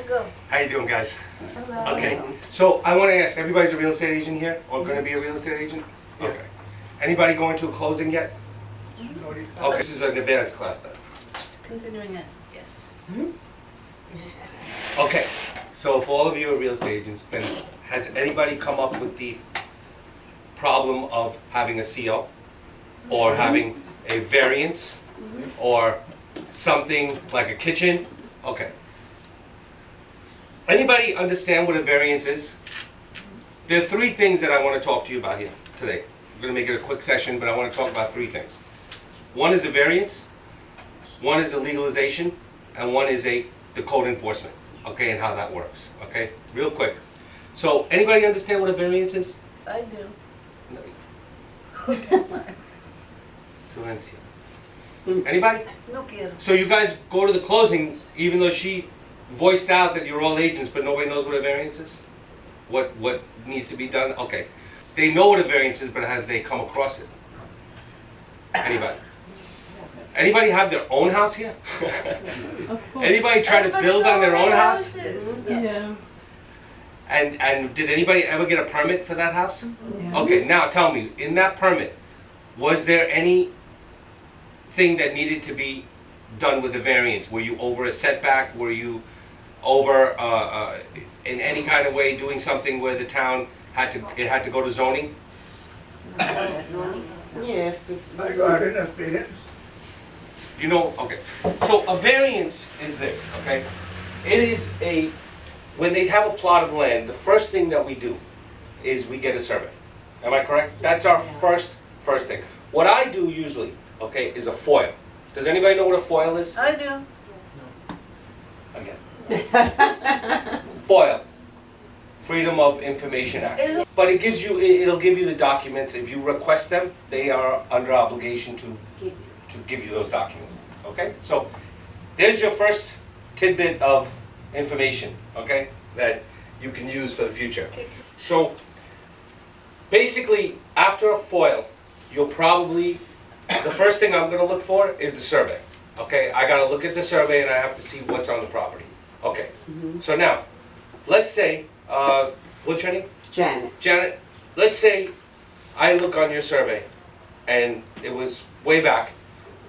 go. How you doing, guys? Hello. Okay, so I want to ask, everybody's a real estate agent here, or going to be a real estate agent? Okay. Anybody going to a closing yet? Okay, this is an advanced class then. Continuing it, yes. Okay, so if all of you are real estate agents, then has anybody come up with the problem of having a CO? Or having a variance? Or something like a kitchen? Okay. Anybody understand what a variance is? There are three things that I want to talk to you about here today. I'm going to make it a quick session, but I want to talk about three things. One is a variance, one is a legalization, and one is the code enforcement, okay, and how that works, okay? Real quick. So, anybody understand what a variance is? I do. No. Silencio. Anybody? No quiero. So you guys go to the closing, even though she voiced out that you're all agents, but nobody knows what a variance is? What needs to be done? Okay. They know what a variance is, but have they come across it? Anybody? Anybody have their own house here? Anybody try to build on their own house? Yeah. And did anybody ever get a permit for that house? Yes. Okay, now tell me, in that permit, was there anything that needed to be done with the variance? Were you over a setback? Were you over in any kind of way doing something where the town had to go to zoning? Yes. I got it, I paid it. You know, okay. So a variance is this, okay? It is when they have a plot of land, the first thing that we do is we get a survey. Am I correct? That's our first thing. What I do usually, okay, is a FOIL. Does anybody know what a FOIL is? I do. Again. FOIL. Freedom of Information Act. But it'll give you the documents. If you request them, they are under obligation to give you those documents. Okay? So there's your first tidbit of information, okay, that you can use for the future. So basically, after a FOIL, you'll probably, the first thing I'm going to look for is the survey. Okay? I got to look at the survey and I have to see what's on the property. Okay. So now, let's say, what's your name? Janet. Janet, let's say I look on your survey and it was way back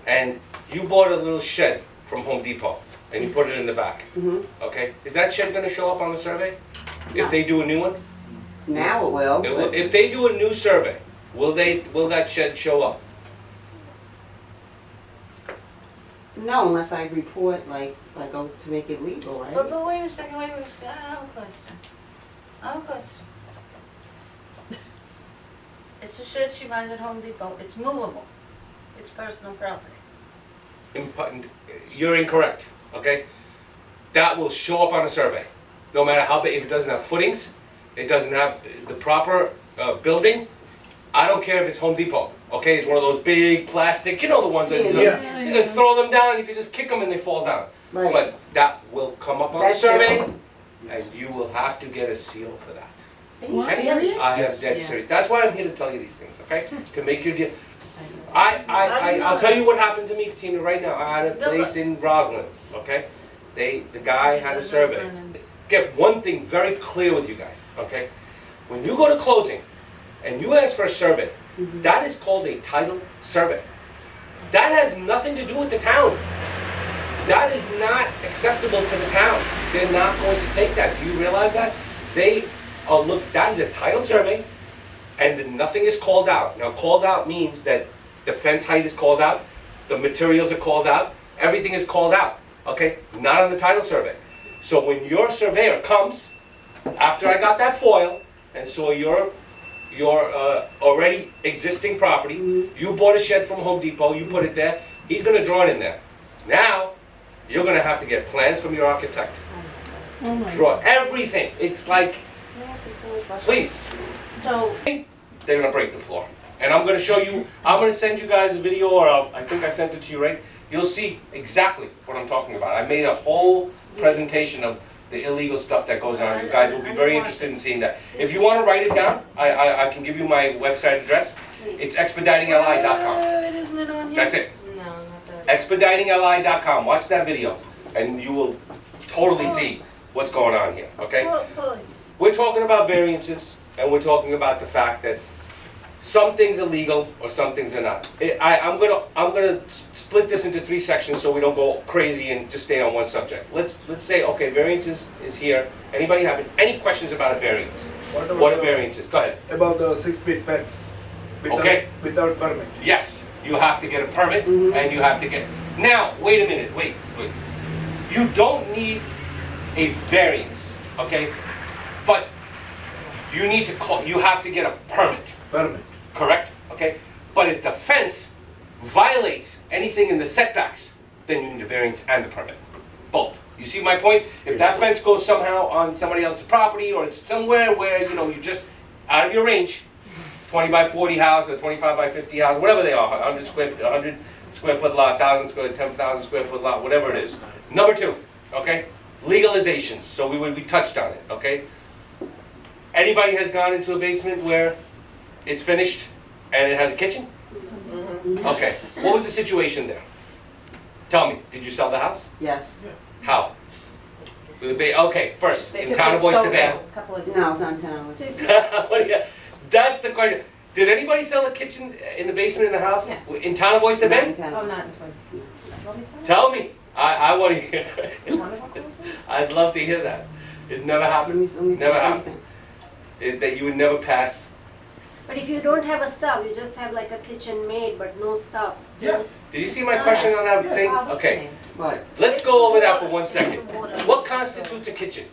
and you bought a little shed from Home Depot and you put it in the back. Okay? Is that shed going to show up on the survey? If they do a new one? Now it will. It will. If they do a new survey, will that shed show up? No, unless I report, like, I go to make it legal, right? But wait a second, wait a second. I have a question. It's a shed she buys at Home Depot. It's movable. It's personal property. You're incorrect, okay? That will show up on a survey. No matter how big, if it doesn't have footings, it doesn't have the proper building, I don't care if it's Home Depot, okay? It's one of those big plastic, you know the ones that you can throw them down, you can just kick them and they fall down. Right. But that will come up on the survey, and you will have to get a seal for that. Are you Okay? serious? I am dead serious. That's why I'm here to tell you these things, okay? To make your deal. I'll tell you what happened to me, Tina, right now. I had a place in Roslyn, okay? The guy had a survey. Get one thing very clear with you guys, okay? When you go to closing and you ask for a survey, that is called a title survey. That has nothing to do with the town. That is not acceptable to the town. They're not going to take that. Do you realize that? That is a title survey, and nothing is called out. Now, called out means that the fence height is called out, the materials are called out, everything is called out, okay? Not on the title survey. So when your surveyor comes, after I got that FOIL, and saw your already existing property, you bought a shed from Home Depot, you put it there, he's gonna draw it in there. Now, you're gonna have to get plans from your architect. Draw everything. It's like, please. So, They're gonna break the floor. And I'm gonna show you, I'm gonna send you guys a video, or I think I sent it to you, right? You'll see exactly what I'm talking about. I made a whole presentation of the illegal stuff that goes on. You guys will be very interested in seeing that. If you wanna write it down, I can give you my website address. It's expeditingli.com. Isn't it on here? That's it. No, not that. Expeditingli.com. Watch that video, and you will totally see what's going on here, okay? Well, We're talking about variances, and we're talking about the fact that some things are legal or some things are not. I'm gonna split this into 3 sections so we don't go crazy and just stay on one subject. Let's say, okay, variances is here. Anybody have any questions about a variance? What are variances? Go ahead. About the 6-feet fence. Okay. Without permit. Yes, you have to get a permit, and you have to get. Now, wait a minute. Wait. You don't need a variance, okay? But you need to you have to get a permit. Permit. Correct? Okay? But if the fence violates anything in the setbacks, then you need a variance and a permit. Both. You see my point? If that fence goes somehow on somebody else's property, or it's somewhere where, you know, you're just out of your range, 20 by 40 house or 25 by 50 house, whatever they are, 100 square foot lot, 10,000 square foot lot, whatever it is. Number 2, okay? Legalizations. So we touched on it, okay? Anybody has gone into a basement where it's finished and it has a kitchen? Okay. What was the situation there? Tell me. Did you sell the house? Yes. How? Okay. First, in town of Oyster Bay. No, it's on town. That's the question. Did anybody sell a kitchen in the basement in the house? Yeah. In town of Oyster Bay? oh, not in 20. Tell me. I want to hear. I'd love to hear that. It never happened. Never happened. That you would never pass. But if you don't have a stove, you just have like a kitchen made but no stove. Yeah. Did you see my question on that thing? Okay. Right. Let's go over that for 1 second. What constitutes a kitchen?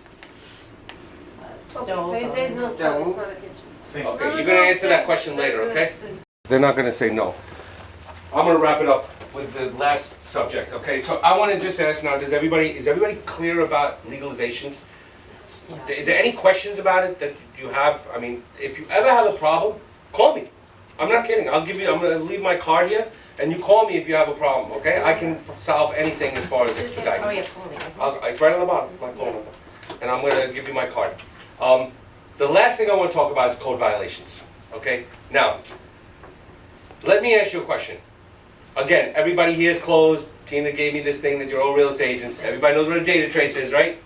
Okay, so if there's no stove, it's not a kitchen. Okay, you're gonna answer that question later, okay? They're not gonna say no. I'm gonna wrap it up with the last subject, okay? So I wanna just ask now, is everybody clear about legalizations? Is there any questions about it that you have? I mean, if you ever have a problem, call me. I'm not kidding. I'm gonna leave my card here, and you call me if you have a problem, okay? I can solve anything as far as expediting. Oh, yeah, phone. It's right on the bottom, my phone number. And I'm gonna give you my card. The last thing I wanna talk about is code violations, okay? Now, let me ask you a question. Again, everybody here is closed. Tina gave me this thing that you're all real estate agents. Everybody knows what a data trace is, right?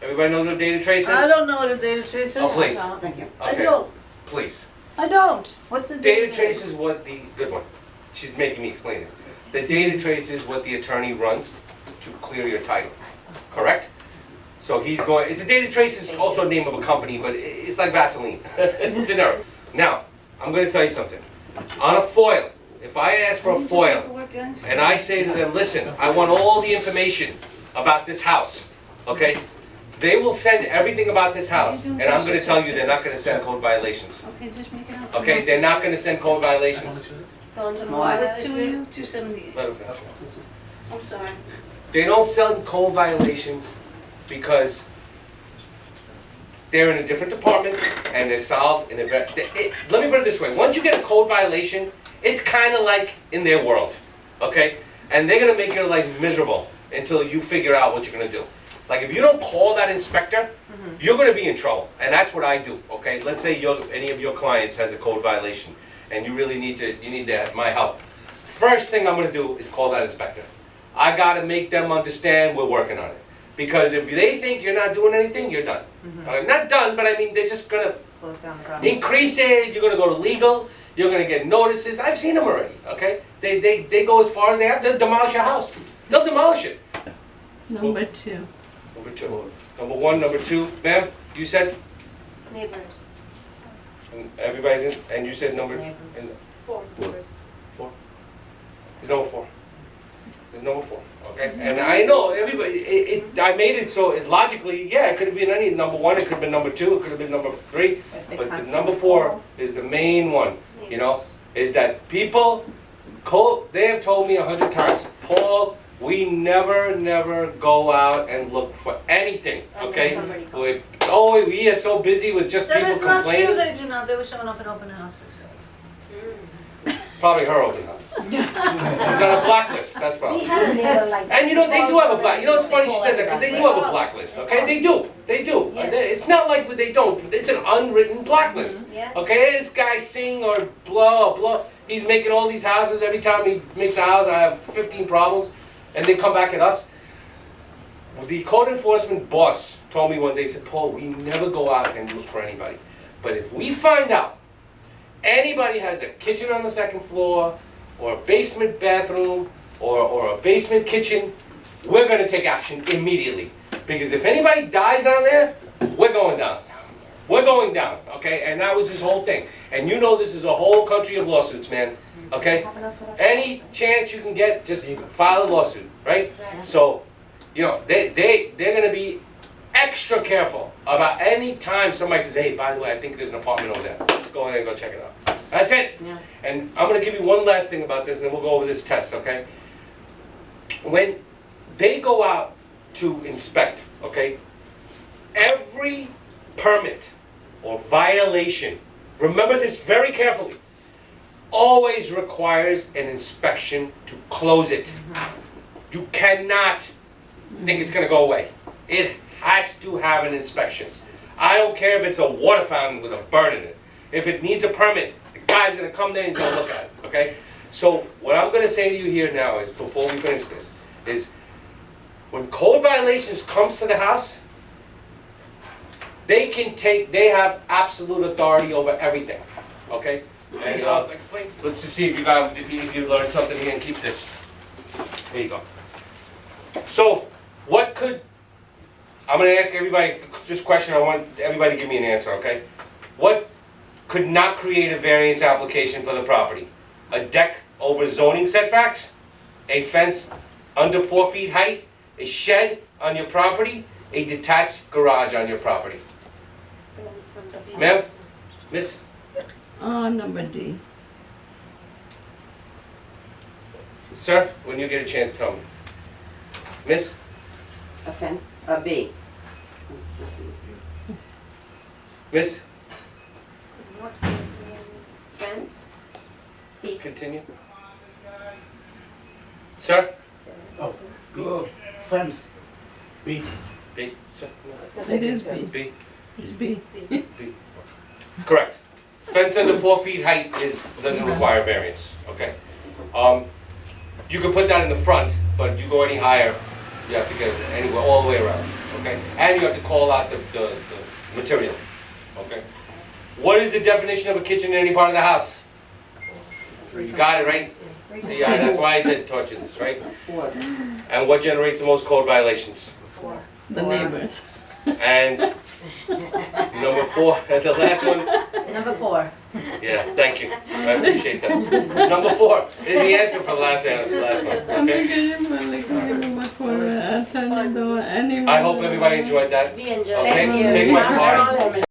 Everybody knows what a data trace is? I don't know what a data trace is. Oh, please. Thank you. I Okay, don't. please. I don't. What's a Data trace is what the, good one. She's making me explain it. The data trace is what the attorney runs to clear your title, correct? So he's going, it's a data trace is also a name of a company, but it's like Vaseline, generic. Now, I'm gonna tell you something. On a FOIL, if I ask for a FOIL, and I say to them, listen, I want all the information about this house, okay? They will send everything about this house, and I'm gonna tell you they're not gonna send code violations. Okay, just make it out. Okay, they're not gonna send code violations. So on the Why FOIL, the two of you? 278. Let them finish. I'm sorry. They don't send code violations because they're in a different department and they're solved in a let me put it this way. Once you get a code violation, it's kind of like in their world, okay? And they're gonna make your life miserable until you figure out what you're gonna do. Like if you don't call that inspector, you're gonna be in trouble. And that's what I do, okay? Let's say any of your clients has a code violation and you really need my help. First thing I'm gonna do is call that inspector. I gotta make them understand we're working on it. Because if they think you're not doing anything, you're done. Not done, but I mean, they're just gonna Slows down the problem. increase it, you're gonna go to legal, you're gonna get notices. I've seen them already, okay? They go as far as they have, they'll demolish your house. They'll demolish it. Number 2. Number 2. Number 1, number 2, ma'am, you said? neighbors. And everybody's in, and you said number, Neighbors. and 4 neighbors. 4? There's number 4. There's number 4, okay? And I know, everybody, I made it so, logically, yeah, it could have been any number 1, it could have been number 2, it could have been number 3, but the number 4 is the main one, you know? Is that people, they have told me 100 times, Paul, we never go out and look for anything, okay? We are so busy with just That people is not true, complaining. they do not. They were showing up at open houses. Probably her open house. She's on a blacklist, that's We probably. had a neighbor like that. And you know, they do have a black, you know, it's funny she said that, because they do have a blacklist, okay? They do. Yes. It's not like they don't, it's an unwritten blacklist. Yeah. Okay, this guy sing or blah. He's making all these houses. Every time he makes a house, I have 15 problems. And they come back at us. the code enforcement boss told me one day, he said, Paul, we never go out and look for anybody. But if we find out anybody has a kitchen on the second floor, or a basement bathroom, or a basement kitchen, we're gonna take action immediately. Because if anybody dies down there, we're going down. We're going down, okay? And that was his whole thing. And you know this is a whole country of lawsuits, man, okay? Any chance you can get, just file a lawsuit, right? So, you know, they're gonna be extra careful about any time somebody says, hey, by the way, I think there's an apartment over there. Go ahead and go check it out. That's it. Yeah. And I'm gonna give you one last thing about this, and then we'll go over this test, okay? When they go out to inspect, okay, every permit or violation, remember this very carefully, always requires an inspection to close it. You cannot think it's gonna go away. It has to have an inspection. I don't care if it's a water fountain with a bird in it. If it needs a permit, the guy's gonna come there and he's gonna look at it, okay? So what I'm gonna say to you here now is, before we finish this, is when code violations comes to the house, they have absolute authority over everything, okay? And explain. Let's just see if you learned something here and keep this. There you go. So, I'm gonna ask everybody this question, I want everybody to give me an answer, okay? What could not create a variance application for the property? A deck over zoning setbacks? A fence under 4 feet height? A shed on your property? A detached garage on your property? Ma'am? Miss? Number D. Sir, when you get a chance, tell me. Miss? Offense, B. Miss? What means fence? Continue. Sir? Oh, fence. B. B? Sir? It is B. B? It's B. B? Correct. Fence under 4 feet height doesn't require variance, okay? You can put that in the front, but you go any higher, you have to get it anywhere, all the way around, okay? And you have to call out the material, okay? What is the definition of a kitchen in any part of the house? You got it, right? See, that's why I taught you this, right? 4. And what generates the most code violations? The neighbors. And number 4, the last one? Number 4. Yeah, thank you. I appreciate that. Number 4 is the answer for the last one, okay? I hope everybody enjoyed that. We enjoy. Okay, Thank you. take my Yeah, card. they're all